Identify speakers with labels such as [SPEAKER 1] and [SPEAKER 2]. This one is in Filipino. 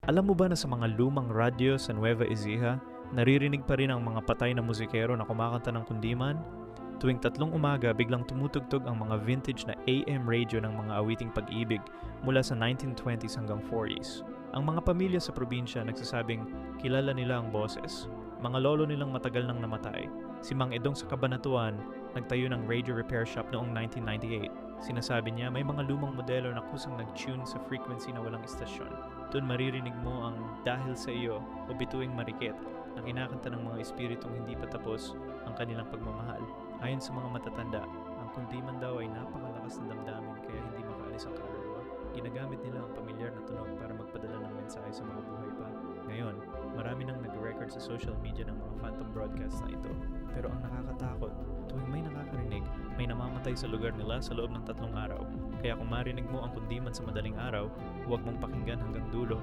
[SPEAKER 1] Alam mo ba na sa mga lumang radyo sa Nueva Ecija, naririnig pa rin ang mga patay na musikero na kumakanta ng kundiman? Tuwing 3 umaga, biglang tumutugtog ang mga vintage na AM radio ng mga awiting pag-ibig mula sa 1920s hanggang 40s. Ang mga pamilya sa probinsya nagsasabing kilala nila ang boses. Mga lolo nilang matagal nang namatay. Si Mang Edong sa Cabanatuan, nagtayo ng radio repair shop noong 1998. Sinasabi niya may mga lumang modelo na kusang nag-tune sa frequency na walang istasyon. Doon maririnig mo ang Dahil sa Iyo o Bituing Marikit na kinakanta ng mga espiritong hindi pa tapos ang kanilang pagmamahal. Ayon sa mga matatanda, ang kundiman daw ay napakalakas na damdamin kaya hindi makaalis ang kaluluwa. Ginagamit nila ang pamilyar na tunog para magpadala ng mensahe sa mga buhay pa. Ngayon, marami nang nag-record sa social media ng mga phantom broadcasts na ito. Pero ang nakakatakot, tuwing may nakakarinig, may namamatay sa lugar nila sa loob ng 3 araw. Kaya kung marinig mo ang kundiman sa madaling araw, huwag mong pakinggan hanggang dulo